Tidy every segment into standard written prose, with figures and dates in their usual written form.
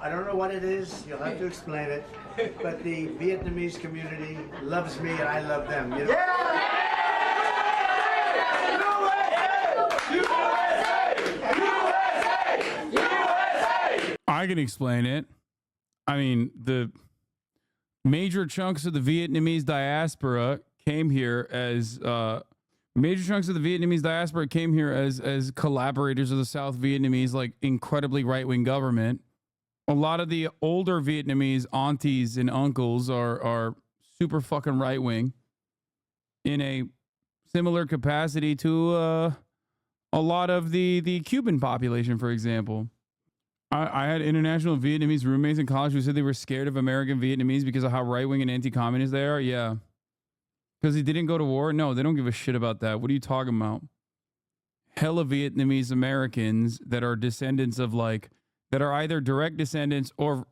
I don't know what it is. You'll have to explain it. But the Vietnamese community loves me and I love them. You know? I can explain it. I mean, the major chunks of the Vietnamese diaspora came here as as collaborators of the South Vietnamese, like incredibly right-wing government. A lot of the older Vietnamese aunties and uncles are super fucking right-wing in a similar capacity to a lot of the Cuban population, for example. I had international Vietnamese roommates in college who said they were scared of American Vietnamese because of how right-wing and anti-communist they are. Yeah. Because they didn't go to war? No, they don't give a shit about that. What are you talking about? Hella Vietnamese Americans that are descendants of that are either direct descendants or.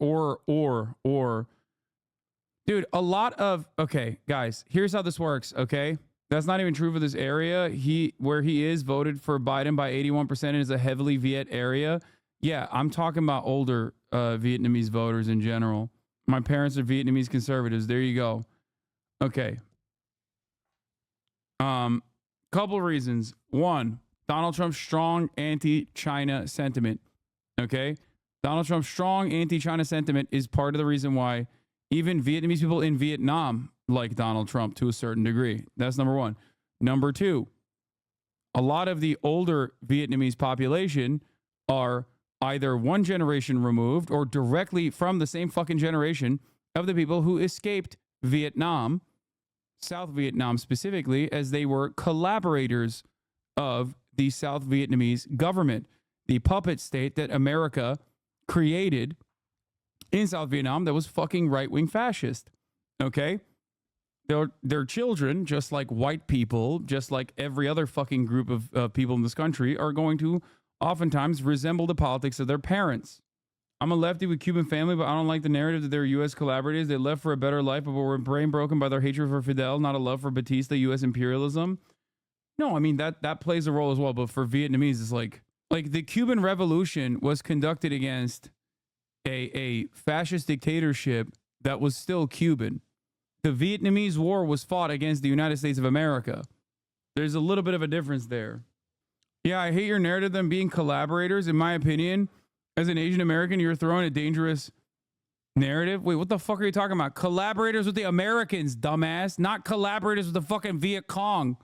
Dude, a lot of, okay, guys, here's how this works, okay? That's not even true for this area. Where he is voted for Biden by 81% and is a heavily Viet area. Yeah, I'm talking about older Vietnamese voters in general. My parents are Vietnamese conservatives. There you go. Okay. Couple reasons. One, Donald Trump's strong anti-China sentiment. Okay? Donald Trump's strong anti-China sentiment is part of the reason why even Vietnamese people in Vietnam like Donald Trump to a certain degree. That's number one. Number two, a lot of the older Vietnamese population are either one generation removed or directly from the same fucking generation of the people who escaped Vietnam, South Vietnam specifically, as they were collaborators of the South Vietnamese government, the puppet state that America created in South Vietnam that was fucking right-wing fascist. Okay? Their children, just like white people, just like every other fucking group of people in this country, are going to oftentimes resemble the politics of their parents. I'm a lefty with Cuban family, but I don't like the narrative that they're U.S. collaborators. They left for a better life, but were brain broken by their hatred for Fidel, not a love for Batista, U.S. imperialism. No, I mean, that plays a role as well. But for Vietnamese, it's like the Cuban Revolution was conducted against a fascist dictatorship that was still Cuban. The Vietnamese War was fought against the United States of America. There's a little bit of a difference there. Yeah, I hate your narrative of them being collaborators. In my opinion, as an Asian American, you're throwing a dangerous narrative. Wait, what the fuck are you talking about? Collaborators with the Americans, dumbass. Not collaborators with the fucking Viet Cong.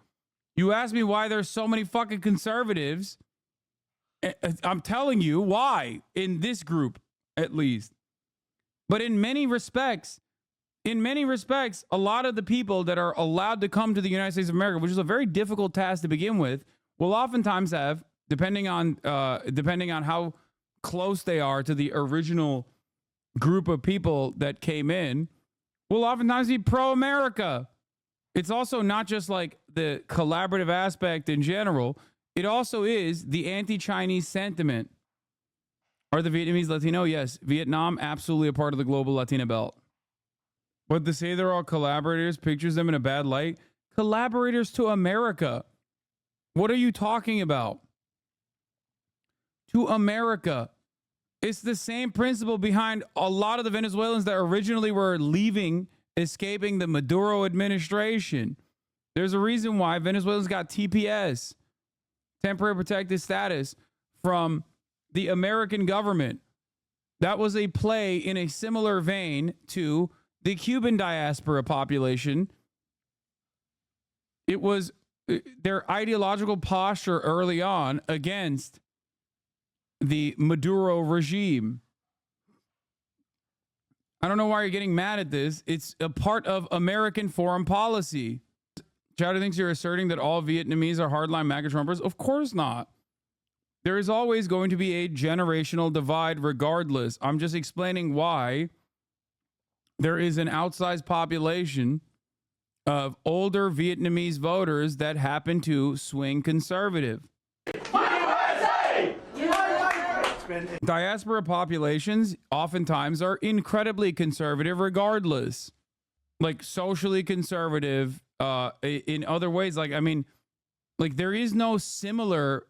You asked me why there's so many fucking conservatives. I'm telling you why, in this group, at least. But in many respects, a lot of the people that are allowed to come to the United States of America, which is a very difficult task to begin with, will oftentimes have, depending on how close they are to the original group of people that came in, will oftentimes be pro-America. It's also not just like the collaborative aspect in general. It also is the anti-Chinese sentiment. Are the Vietnamese Latino? Yes. Vietnam, absolutely a part of the global Latina belt. But to say they're all collaborators pictures them in a bad light. Collaborators to America. What are you talking about? To America. It's the same principle behind a lot of the Venezuelans that originally were leaving, escaping the Maduro administration. There's a reason why Venezuelans got TPS, temporary protected status, from the American government. That was a play in a similar vein to the Cuban diaspora population. It was their ideological posture early on against the Maduro regime. I don't know why you're getting mad at this. It's a part of American foreign policy. Chowder thinks you're asserting that all Vietnamese are hardline MAGA Trumpers. Of course not. There is always going to be a generational divide regardless. I'm just explaining why there is an outsized population of older Vietnamese voters that happen to swing conservative. Diaspora populations oftentimes are incredibly conservative regardless. Like socially conservative in other ways. Like, I mean, like there is no similar,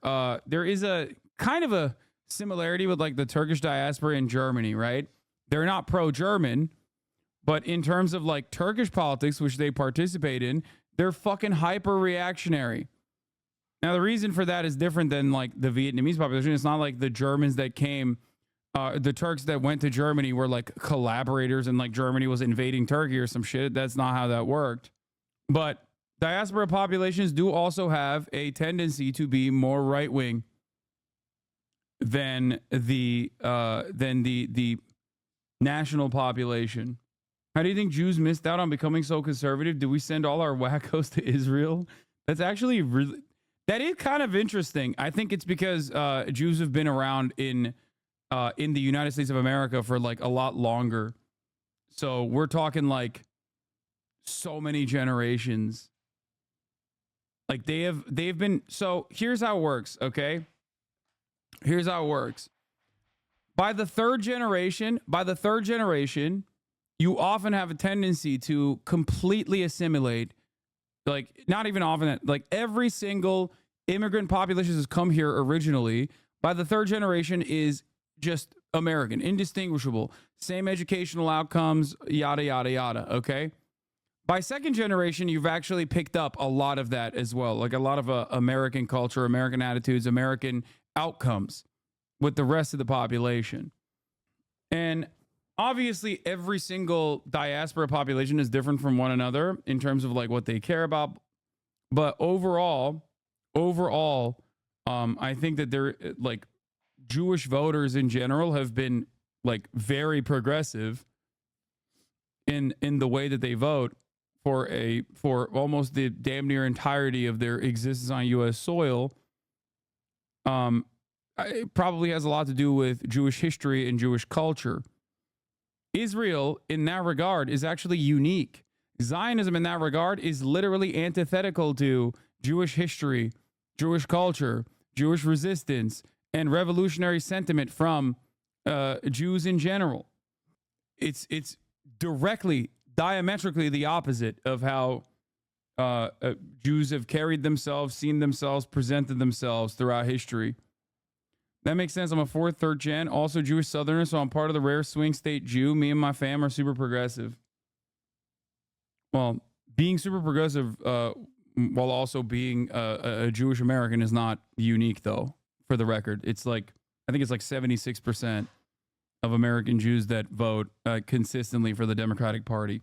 there is a kind of a similarity with like the Turkish diaspora in Germany, right? They're not pro-German, but in terms of like Turkish politics, which they participate in, they're fucking hyper reactionary. Now, the reason for that is different than like the Vietnamese population. It's not like the Germans that came, the Turks that went to Germany were like collaborators and like Germany was invading Turkey or some shit. That's not how that worked. But diaspora populations do also have a tendency to be more right-wing than the national population. How do you think Jews missed out on becoming so conservative? Do we send all our wackos to Israel? That's actually really, that is kind of interesting. I think it's because Jews have been around in the United States of America for like a lot longer. So we're talking like so many generations. Like they've been, so here's how it works, okay? Here's how it works. By the third generation, you often have a tendency to completely assimilate. Like, not even often, like every single immigrant population has come here originally. By the third generation is just American, indistinguishable, same educational outcomes, yada, yada, yada, okay? By second generation, you've actually picked up a lot of that as well, like a lot of American culture, American attitudes, American outcomes with the rest of the population. And obviously, every single diaspora population is different from one another in terms of like what they care about. But overall, I think that they're like Jewish voters in general have been like very progressive in the way that they vote for almost the damn near entirety of their existence on U.S. soil. It probably has a lot to do with Jewish history and Jewish culture. Israel, in that regard, is actually unique. Zionism, in that regard, is literally antithetical to Jewish history, Jewish culture, Jewish resistance, and revolutionary sentiment from Jews in general. It's directly, diametrically the opposite of how Jews have carried themselves, seen themselves, presented themselves throughout history. That makes sense. I'm a fourth, third gen, also Jewish Southerner, so I'm part of the rare swing state Jew. Me and my fam are super progressive. Well, being super progressive while also being a Jewish American is not unique, though, for the record. It's like, I think it's like 76% of American Jews that vote consistently for the Democratic Party.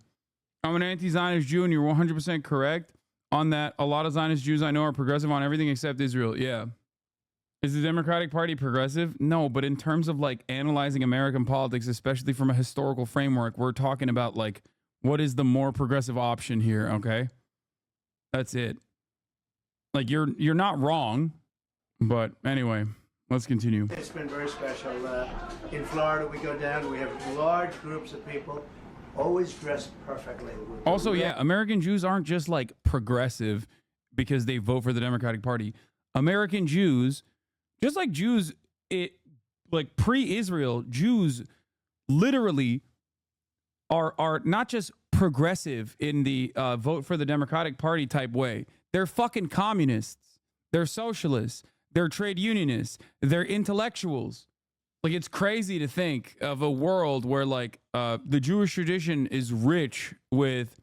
I'm an anti-Zionist Jew, and you're 100% correct on that. A lot of Zionist Jews I know are progressive on everything except Israel. Yeah. Is the Democratic Party progressive? No, but in terms of like analyzing American politics, especially from a historical framework, we're talking about like what is the more progressive option here, okay? That's it. Like you're not wrong, but anyway, let's continue. It's been very special. In Florida, we go down, we have large groups of people, always dressed perfectly. Also, yeah, American Jews aren't just like progressive because they vote for the Democratic Party. American Jews, just like Jews, like pre-Israel, Jews literally are not just progressive in the vote for the Democratic Party type way. They're fucking communists. They're socialists. They're trade unionists. They're intellectuals. Like, it's crazy to think of a world where like the Jewish tradition is rich with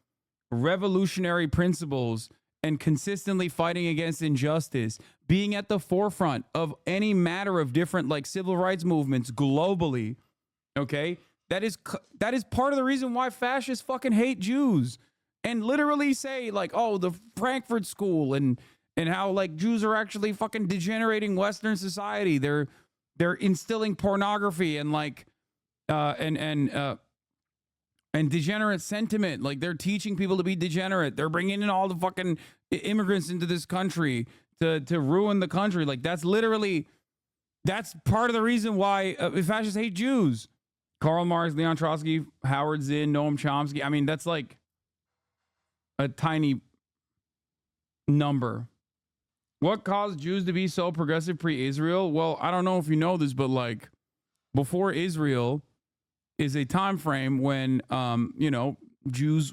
revolutionary principles and consistently fighting against injustice, being at the forefront of any matter of different like civil rights movements globally. Okay, that is part of the reason why fascists fucking hate Jews and literally say like, oh, the Frankfurt School and how like Jews are actually fucking degenerating Western society. They're instilling pornography and like and degenerate sentiment. Like, they're teaching people to be degenerate. They're bringing in all the fucking immigrants into this country to ruin the country. Like, that's part of the reason why fascists hate Jews. Karl Marx, Leon Trotsky, Howard Zinn, Noam Chomsky. I mean, that's like a tiny number. What caused Jews to be so progressive pre-Israel? Well, I don't know if you know this, but like before Israel is a time frame when, Jews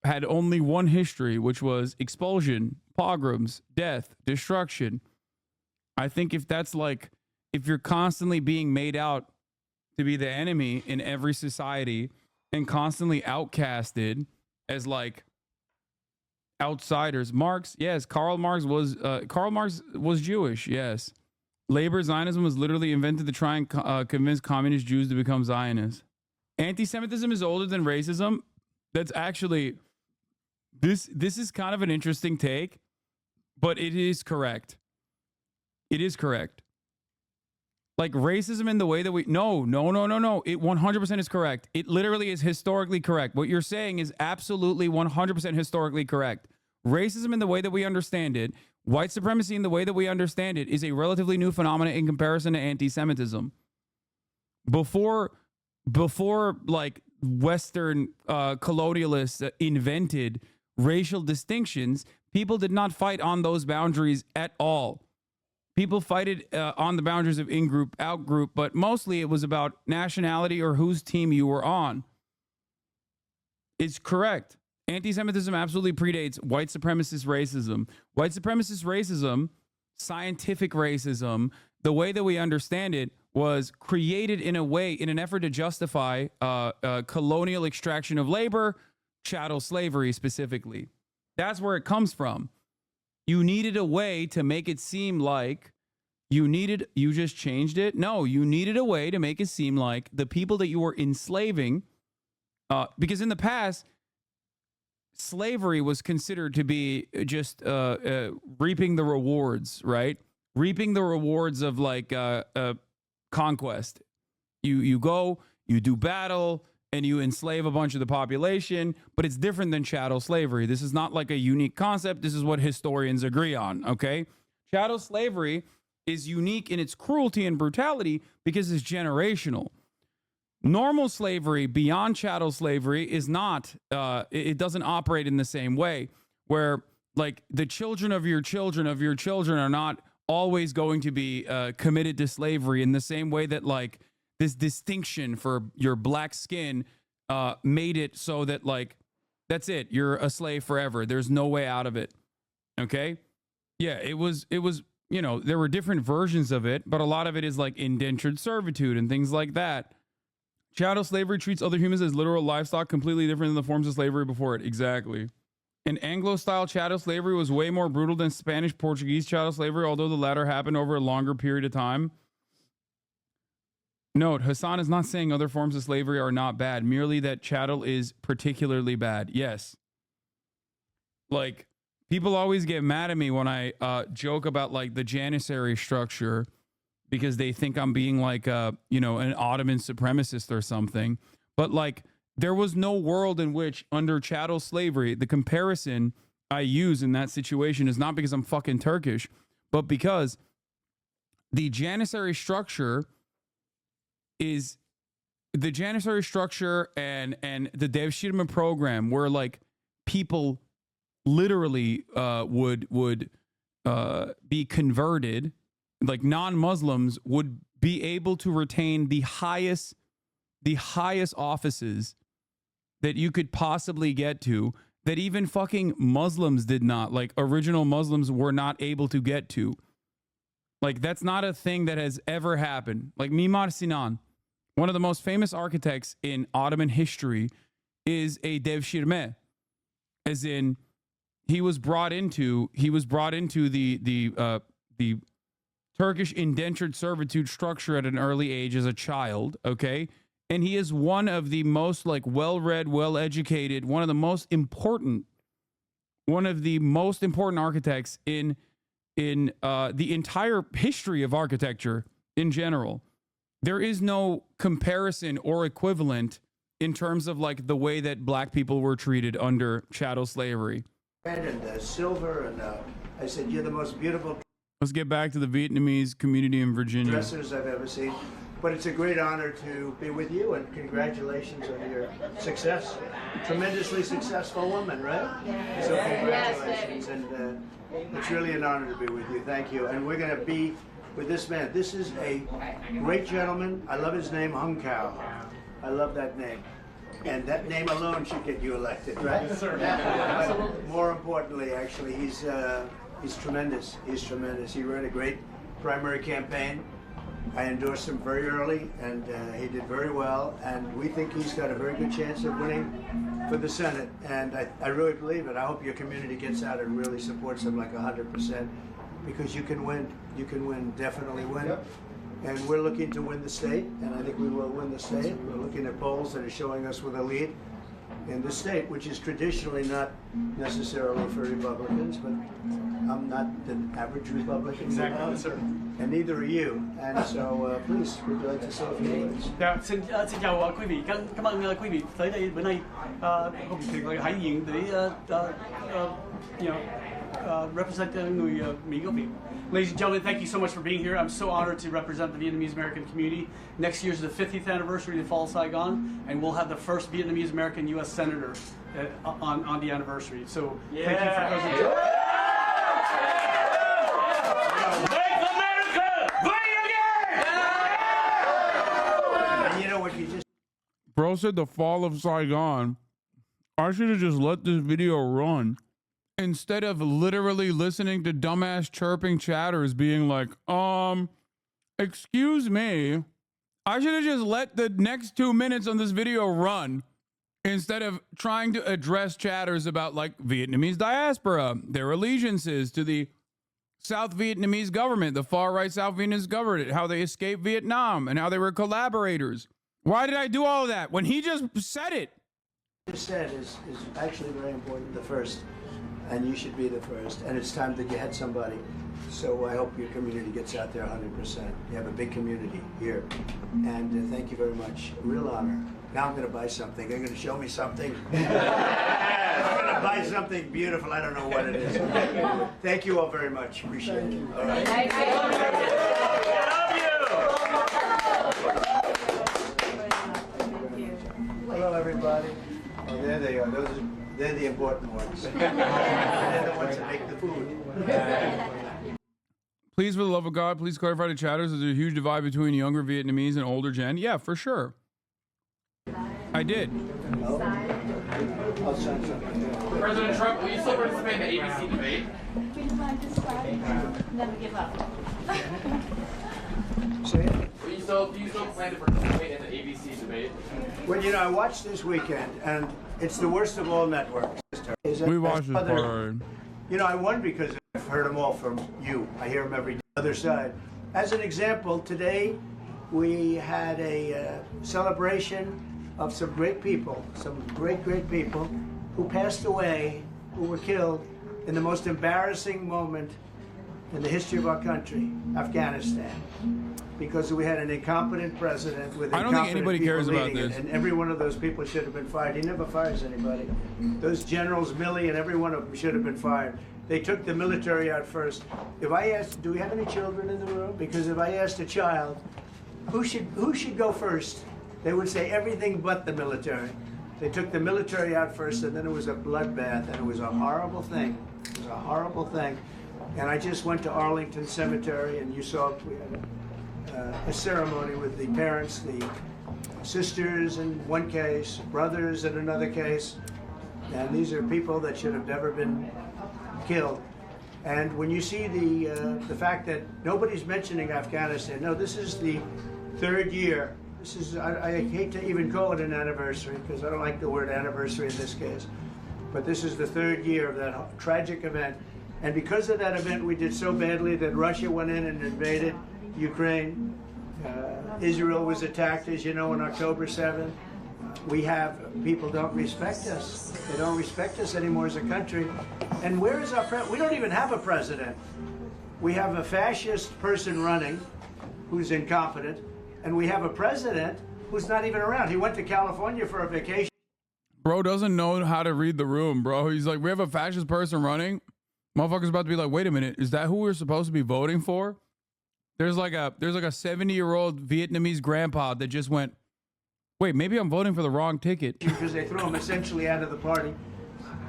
had only one history, which was expulsion, pogroms, death, destruction. I think if that's like if you're constantly being made out to be the enemy in every society and constantly outcasted as like outsiders. Marx, yes, Karl Marx was Jewish, yes. Labor Zionism was literally invented to try and convince communist Jews to become Zionists. Anti-Semitism is older than racism. That's actually this is kind of an interesting take, but it is correct. It is correct. Like racism in the way that we no. It 100% is correct. It literally is historically correct. What you're saying is absolutely 100% historically correct. Racism in the way that we understand it, white supremacy in the way that we understand it, is a relatively new phenomenon in comparison to anti-Semitism. Before like Western colonialists invented racial distinctions, people did not fight on those boundaries at all. People fight it on the boundaries of in-group, out-group, but mostly it was about nationality or whose team you were on. It's correct. Anti-Semitism absolutely predates white supremacist racism. White supremacist racism, scientific racism, the way that we understand it, was created in a way, in an effort to justify colonial extraction of labor, chattel slavery specifically. That's where it comes from. You needed a way to make it seem like you just changed it. No, you needed a way to make it seem like the people that you were enslaving, because in the past, slavery was considered to be just reaping the rewards, right? Reaping the rewards of like conquest. You go, you do battle, and you enslave a bunch of the population, but it's different than chattel slavery. This is not like a unique concept. This is what historians agree on, okay? Chattel slavery is unique in its cruelty and brutality because it's generational. Normal slavery beyond chattel slavery is not, it doesn't operate in the same way, where like the children of your children are not always going to be committed to slavery in the same way that like this distinction for your black skin made it so that like, that's it. You're a slave forever. There's no way out of it. Okay. Yeah, it was, you know, there were different versions of it, but a lot of it is like indentured servitude and things like that. Chattel slavery treats other humans as literal livestock, completely different than the forms of slavery before it. Exactly. And Anglo-style chattel slavery was way more brutal than Spanish Portuguese chattel slavery, although the latter happened over a longer period of time. Note, Hasan is not saying other forms of slavery are not bad, merely that chattel is particularly bad. Yes. Like, people always get mad at me when I joke about, like, the Janissary structure because they think I'm being, like, you know, an Ottoman supremacist or something. But, like, there was no world in which, under chattel slavery, the comparison I use in that situation is not because I'm fucking Turkish, but because the Janissary structure is the Janissary structure and the Devshirme program where like people literally would be converted, like non-Muslims would be able to retain the highest offices that you could possibly get to, that even fucking Muslims did not, like original Muslims were not able to get to. Like, that's not a thing that has ever happened. Like, Mimar Sinan, one of the most famous architects in Ottoman history, is a devshirme, as in he was brought into the Turkish indentured servitude structure at an early age as a child, okay? And he is one of the most like well-read, well-educated, one of the most important architects in the entire history of architecture in general. There is no comparison or equivalent in terms of like the way that black people were treated under chattel slavery. And silver, and I said, you're the most beautiful. Let's get back to the Vietnamese community in Virginia. Dressers I've ever seen. But it's a great honor to be with you, and congratulations on your success. Tremendously successful woman, right? Yes. So congratulations, and it's really an honor to be with you. Thank you. And we're going to be with this man. This is a great gentleman. I love his name, Hung Kao. I love that name. And that name alone should get you elected, right? Yes, sir. But more importantly, actually, he's tremendous. He's tremendous. He ran a great primary campaign. I endorsed him very early, and he did very well. And we think he's got a very good chance of winning for the Senate. And I really believe it. I hope your community gets out and really supports him like 100%, because you can win. You can win, definitely win. Yep. And we're looking to win the state, and I think we will win the state. We're looking at polls that are showing us with a lead in the state, which is traditionally not necessarily for Republicans, but I'm not the average Republican. Exactly, sir. And neither are you. And so, please, would you like to say a few words? Dạ, xin chào quý vị. Cảm ơn quý vị tới đây bữa nay. Có một thiệt là hãnh diện để represent người Mỹ gốc Việt. Ladies and gentlemen, thank you so much for being here. I'm so honored to represent the Vietnamese American community. Next year is the 50th anniversary of the fall of Saigon, and we'll have the first Vietnamese American U.S. Senator on the anniversary. So thank you for President Trump. Make America great again! And you know what you just... Bro said the fall of Saigon. I should have just let this video run instead of literally listening to dumbass chirping chatters being like, excuse me. I should have just let the next 2 minutes on this video run instead of trying to address chatters about like Vietnamese diaspora, their allegiances to the South Vietnamese government, the far right South Vietnamese government, how they escaped Vietnam and how they were collaborators. Why did I do all of that when he just said it? What you said is actually very important, the first. And you should be the first. And it's time that you had somebody. So I hope your community gets out there 100%. You have a big community here. And thank you very much. A real honor. Now I'm going to buy something. They're going to show me something. I'm going to buy something beautiful. I don't know what it is. Thank you all very much. Appreciate it. All right. I love you. Hello, everybody. Oh, there they are. They're the important ones. They're the ones that make the food. Please, for the love of God, please clarify to chatters, there's a huge divide between younger Vietnamese and older gen. Yeah, for sure. I did. I'll send something. President Trump, will you still participate in the ABC debate? Never give up. Say it. Do you still plan to participate in the ABC debate? Well, you know, I watched this weekend, and it's the worst of all networks. We watched this part. You know, I won because I've heard them all from you. I hear them every other side. As an example, today we had a celebration of some great people, some great people who passed away, who were killed in the most embarrassing moment in the history of our country, Afghanistan. Because we had an incompetent president with I don't think anybody cares about this. And every one of those people should have been fired. He never fires anybody. Those generals, Milley, and every one of them should have been fired. They took the military out first. If I asked, do we have any children in the room? Because if I asked a child, who should go first? They would say everything but the military. They took the military out first, and then it was a bloodbath, and it was a horrible thing. It was a horrible thing. And I just went to Arlington Cemetery, and you saw we had a ceremony with the parents, the sisters in one case, brothers in another case. And these are people that should have never been killed. And when you see the fact that nobody's mentioning Afghanistan, no, this is the third year. This is, I hate to even call it an anniversary because I don't like the word anniversary in this case. But this is the third year of that tragic event. And because of that event, we did so badly that Russia went in and invaded Ukraine. Israel was attacked, as you know, on October 7th. We have, people don't respect us. They don't respect us anymore as a country. And where is our president? We don't even have a president. We have a fascist person running who's incompetent, and we have a president who's not even around. He went to California for a vacation. Bro doesn't know how to read the room, bro. He's like, we have a fascist person running. Motherfucker's about to be like, wait a minute, is that who we're supposed to be voting for? There's like a 70-year-old Vietnamese grandpa that just went, wait, maybe I'm voting for the wrong ticket. Because they threw him essentially out of the party.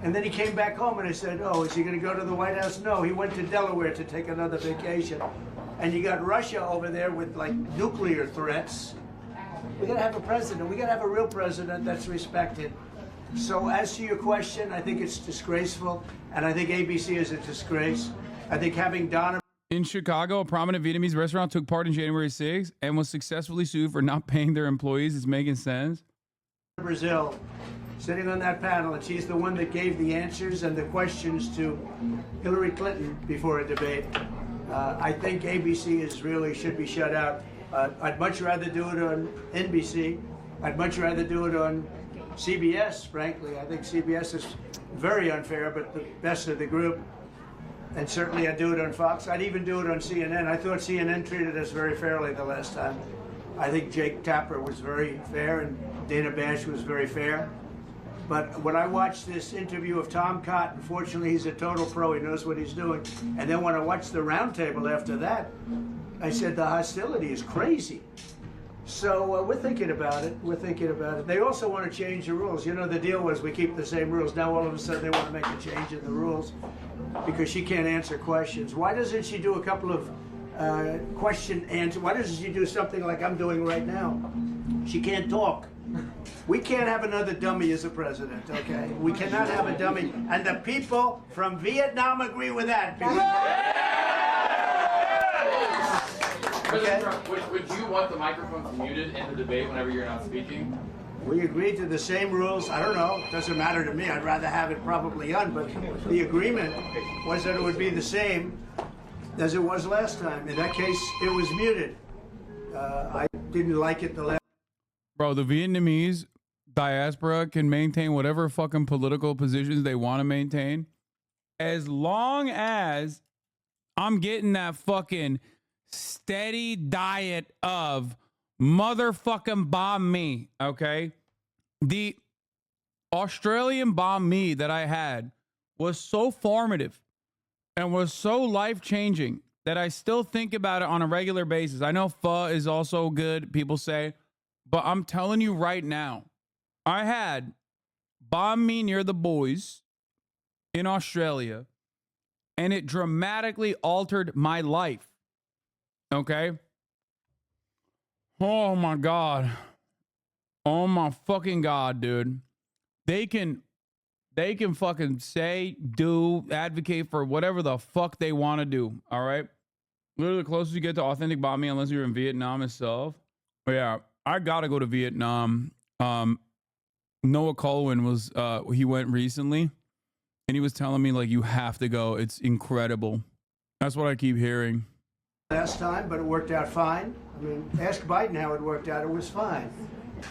And then he came back home and I said, oh, is he going to go to the White House? No, he went to Delaware to take another vacation. And you got Russia over there with like nuclear threats. We got to have a president. We got to have a real president that's respected. So as to your question, I think it's disgraceful. And I think ABC is a disgrace. I think having Donovan... In Chicago, a prominent Vietnamese restaurant took part in January 6th and was successfully sued for not paying their employees. It's making sense. Brazil, sitting on that panel, and she's the one that gave the answers and the questions to Hillary Clinton before a debate. I think ABC should be shut out. I'd much rather do it on NBC. I'd much rather do it on CBS, frankly. I think CBS is very unfair, but the best of the group. And certainly I'd do it on Fox. I'd even do it on CNN. I thought CNN treated us very fairly the last time. I think Jake Tapper was very fair and Dana Bash was very fair. But when I watched this interview of Tom Cotton, fortunately he's a total pro, he knows what he's doing. And then when I watched the roundtable after that, I said the hostility is crazy. So we're thinking about it. We're thinking about it. They also want to change the rules. You know, the deal was we keep the same rules. Now all of a sudden they want to make a change in the rules because she can't answer questions. Why doesn't she do a couple of question answer? Why doesn't she do something like I'm doing right now? She can't talk. We can't have another dummy as a president, okay? We cannot have a dummy. And the people from Vietnam agree with that. President Trump, would you want the microphones muted in the debate whenever you're not speaking? We agreed to the same rules. I don't know. It doesn't matter to me. I'd rather have it probably on, but the agreement was that it would be the same as it was last time. In that case, it was muted. I didn't like it the last. Bro, the Vietnamese diaspora can maintain whatever fucking political positions they want to maintain as long as I'm getting that fucking steady diet of motherfucking bomb me, okay? The Australian bomb me that I had was so formative and was so life-changing that I still think about it on a regular basis. I know pho is also good, people say, but I'm telling you right now, I had bomb me near the boys in Australia, and it dramatically altered my life. Okay? Oh my God. Oh my fucking God, dude. They can fucking say, do, advocate for whatever the fuck they want to do. All right? Literally the closest you get to authentic bombing, unless you're in Vietnam itself. But yeah, I gotta go to Vietnam. Noah Colwyn was he went recently and he was telling me like you have to go. It's incredible. That's what I keep hearing. Last time, but it worked out fine. I mean, ask Biden how it worked out. It was fine.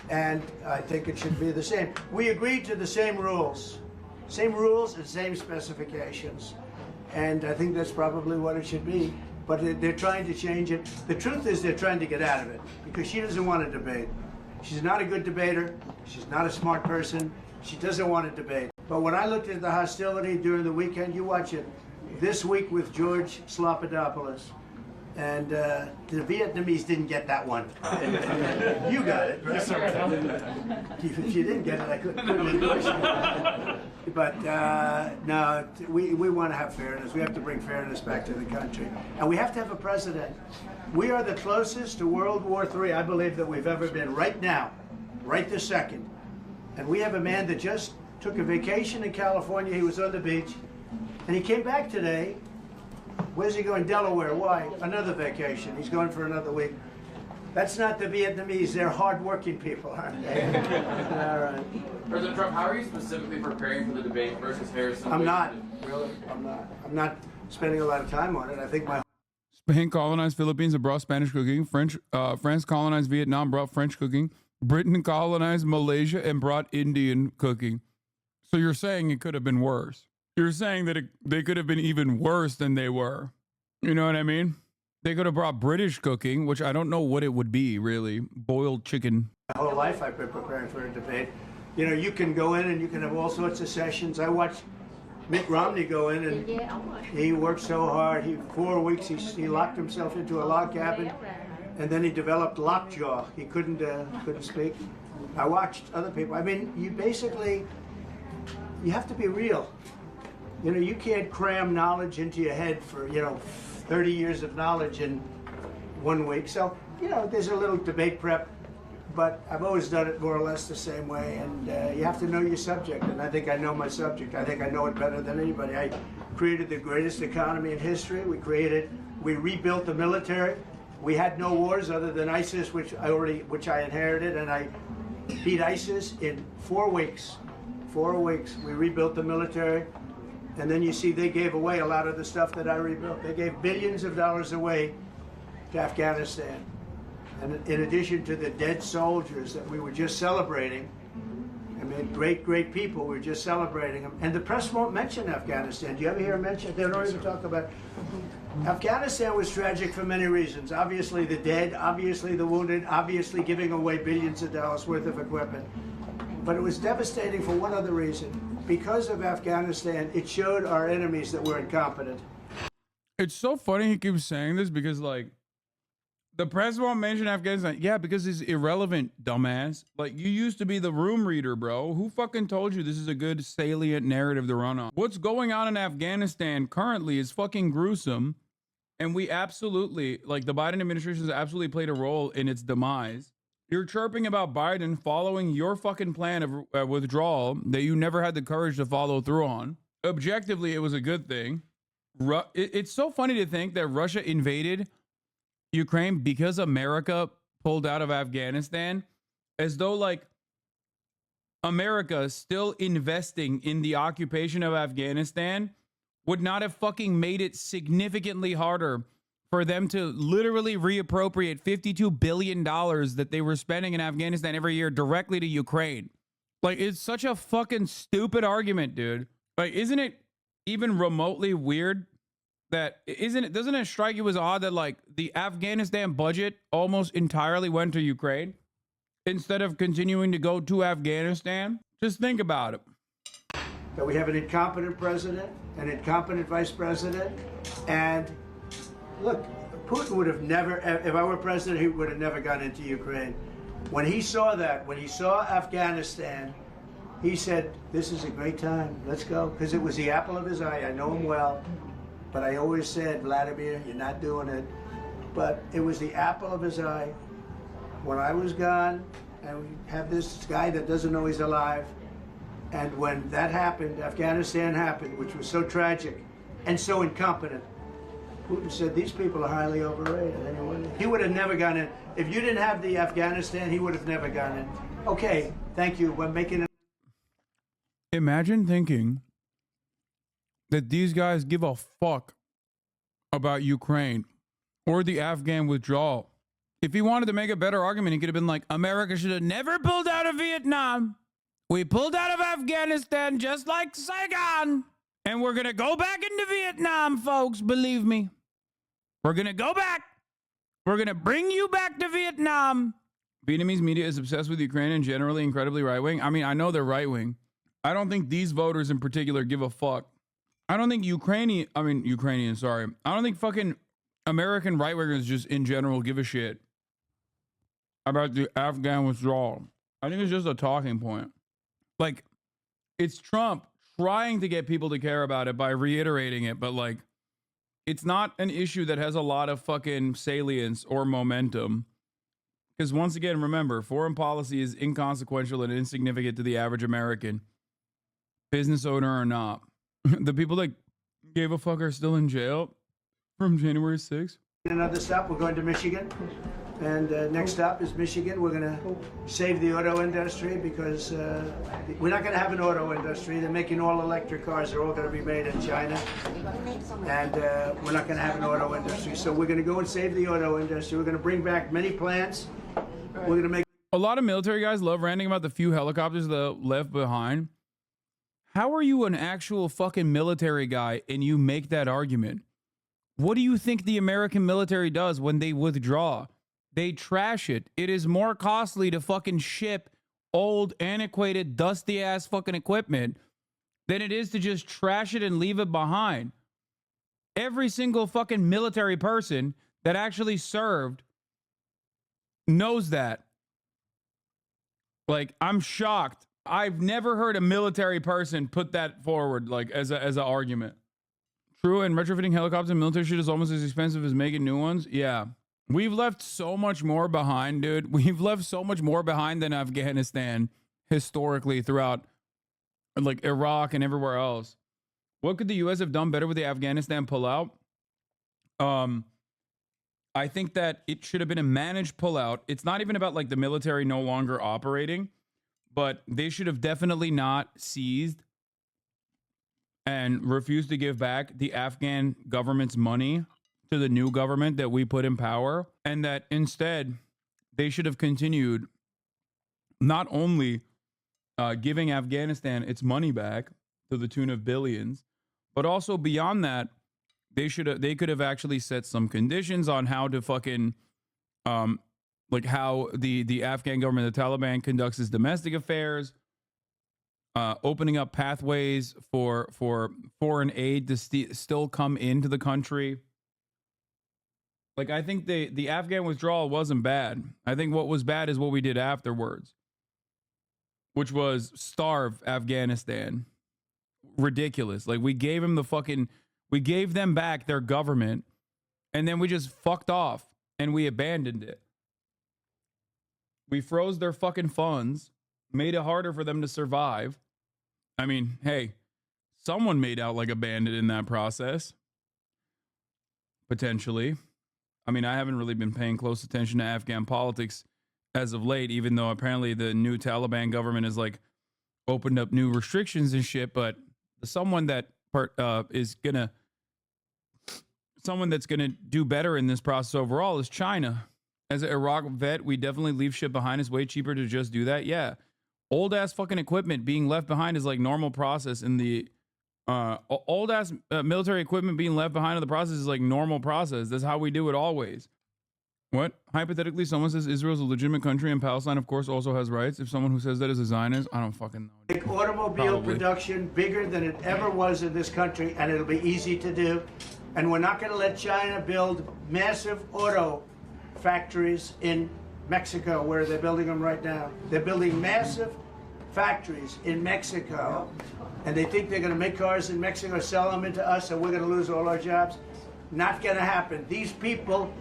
And I think it should be the same. We agreed to the same rules. Same rules and same specifications. And I think that's probably what it should be. But they're trying to change it. The truth is they're trying to get out of it because she doesn't want to debate. She's not a good debater. She's not a smart person. She doesn't want to debate. But when I looked at the hostility during the weekend, you watch it this week with George Slopadopoulous. And the Vietnamese didn't get that one. You got it, right? Yes, sir. If you didn't get it, I couldn't endorse you. But no, we want to have fairness. We have to bring fairness back to the country. And we have to have a president. We are the closest to World War III, I believe, that we've ever been right now, right this second. And we have a man that just took a vacation in California. He was on the beach. And he came back today. Where's he going? Delaware. Why? Another vacation. He's going for another week. That's not the Vietnamese. They're hard-working people, aren't they? All right. President Trump, how are you specifically preparing for the debate versus Harrison? I'm not. Really? I'm not. I'm not spending a lot of time on it. I think my Spain colonized Philippines and brought Spanish cooking. France colonized Vietnam, brought French cooking. Britain colonized Malaysia and brought Indian cooking. So you're saying it could have been worse. You're saying that they could have been even worse than they were. You know what I mean? They could have brought British cooking, which I don't know what it would be, really. Boiled chicken. My whole life I've been preparing for a debate. You know, you can go in and you can have all sorts of sessions. I watched Mitt Romney go in and he worked so hard. 4 weeks he locked himself into a log cabin and then he developed lockjaw. He couldn't speak. I watched other people. I mean, you have to be real. You know, you can't cram knowledge into your head for, 30 years of knowledge in 1 week. So, there's a little debate prep, but I've always done it more or less the same way. And you have to know your subject, and I think I know my subject. I think I know it better than anybody. I created the greatest economy in history. We created We rebuilt the military. We had no wars other than ISIS, which I inherited, and I beat ISIS in 4 weeks. 4 weeks. We rebuilt the military, and then you see they gave away a lot of the stuff that I rebuilt. They gave billions of dollars away to Afghanistan. And in addition to the dead soldiers that we were just celebrating, I mean, great people, we were just celebrating them. And the press won't mention Afghanistan. Do you ever hear them mention it? They don't even talk about it. Afghanistan was tragic for many reasons. Obviously the dead, obviously the wounded, obviously giving away billions of dollars worth of equipment. But it was devastating for one other reason. Because of Afghanistan, it showed our enemies that we're incompetent. It's so funny he keeps saying this because, like, the press won't mention Afghanistan. Yeah, because it's irrelevant, dumbass. Like, you used to be the room reader, bro. Who fucking told you this is a good salient narrative to run on? What's going on in Afghanistan currently is fucking gruesome. And we absolutely, like, the Biden administration has absolutely played a role in its demise. You're chirping about Biden following your fucking plan of withdrawal that you never had the courage to follow through on. Objectively, it was a good thing. It's so funny to think that Russia invaded Ukraine because America pulled out of Afghanistan, as though, like, America still investing in the occupation of Afghanistan would not have fucking made it significantly harder for them to literally reappropriate $52 billion that they were spending in Afghanistan every year directly to Ukraine. Like, it's such a fucking stupid argument, dude. Like, isn't it even remotely weird that, doesn't it strike you as odd that, like, the Afghanistan budget almost entirely went to Ukraine instead of continuing to go to Afghanistan? Just think about it. That we have an incompetent president, an incompetent vice president, and look, Putin would have never, if I were president, he would have never gone into Ukraine. When he saw that, when he saw Afghanistan, he said, this is a great time, let's go. Because it was the apple of his eye, I know him well. But I always said, Vladimir, you're not doing it. But it was the apple of his eye. When I was gone, and we have this guy that doesn't know he's alive, and when that happened, Afghanistan happened, which was so tragic and so incompetent, Putin said, these people are highly overrated. Anyway, he would have never gone in. If you didn't have the Afghanistan, he would have never gone in. Okay, thank you. We're making it. Imagine thinking that these guys give a fuck about Ukraine or the Afghan withdrawal. If he wanted to make a better argument, he could have been like, America should have never pulled out of Vietnam. We pulled out of Afghanistan just like Saigon. And we're going to go back into Vietnam, folks. Believe me. We're going to go back. We're going to bring you back to Vietnam. Vietnamese media is obsessed with Ukraine and generally incredibly right-wing. I mean, I know they're right-wing. I don't think these voters in particular give a fuck. I don't think Ukrainians, sorry. I don't think fucking American right-wingers just in general give a shit about the Afghan withdrawal. I think it's just a talking point. Like, it's Trump trying to get people to care about it by reiterating it, but, like, it's not an issue that has a lot of fucking salience or momentum. Because once again, remember, foreign policy is inconsequential and insignificant to the average American, business owner or not. The people that gave a fuck are still in jail from January 6th. Another stop, we're going to Michigan. And next stop is Michigan. We're going to save the auto industry because we're not going to have an auto industry. They're making all electric cars. They're all going to be made in China. And we're not going to have an auto industry. So we're going to go and save the auto industry. We're going to bring back many plants. We're going to make... A lot of military guys love ranting about the few helicopters that left behind. How are you an actual fucking military guy and you make that argument? What do you think the American military does when they withdraw? They trash it. It is more costly to fucking ship old, antiquated, dusty-ass fucking equipment than it is to just trash it and leave it behind. Every single fucking military person that actually served knows that. Like, I'm shocked. I've never heard a military person put that forward, like, as an argument. True, and retrofitting helicopters and military shit is almost as expensive as making new ones. Yeah. We've left so much more behind, dude. We've left so much more behind than Afghanistan historically throughout, like, Iraq and everywhere else. What could the U.S. have done better with the Afghanistan pullout? I think that it should have been a managed pullout. It's not even about like the military no longer operating, but they should have definitely not seized and refused to give back the Afghan government's money to the new government that we put in power. And that instead, they should have continued not only giving Afghanistan its money back to the tune of billions, but also beyond that, they could have actually set some conditions on how to fucking like how the Afghan government, the Taliban, conducts its domestic affairs, opening up pathways for foreign aid to still come into the country. Like, I think the Afghan withdrawal wasn't bad. I think what was bad is what we did afterwards, which was starve Afghanistan. Ridiculous. Like, we gave them back their government, and then we just fucked off and we abandoned it. We froze their fucking funds, made it harder for them to survive. I mean, hey, someone made out like a bandit in that process. Potentially. I mean, I haven't really been paying close attention to Afghan politics as of late, even though apparently the new Taliban government has like opened up new restrictions and shit. But someone that's gonna do better in this process overall is China. As an Iraq vet, we definitely leave shit behind. It's way cheaper to just do that. Yeah. Old ass fucking equipment being left behind is like normal process in the old ass military equipment being left behind in the process is like normal process. That's how we do it always. What? Hypothetically, someone says Israel's a legitimate country and Palestine, of course, also has rights. If someone who says that is a Zionist, I don't fucking know. Make automobile production bigger than it ever was in this country, and it'll be easy to do. And we're not going to let China build massive auto factories in Mexico, where they're building them right now. They're building massive factories in Mexico, and they think they're going to make cars in Mexico, sell them into us, and we're going to lose all our jobs. Not going to happen. These people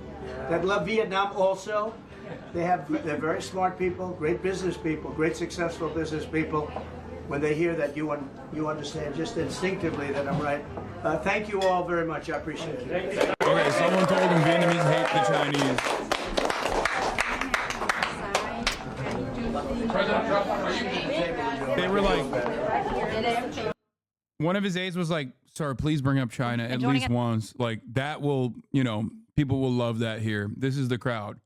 that love Vietnam also, they're very smart people, great business people, great successful business people. When they hear that, you understand just instinctively that I'm right. Thank you all very much. I appreciate it. Okay, someone told him Vietnamese hate the Chinese. President Trump, are you? They were like, one of his aides was like, sir, please bring up China at least once. Like, that will, people will love that here. This is the crowd.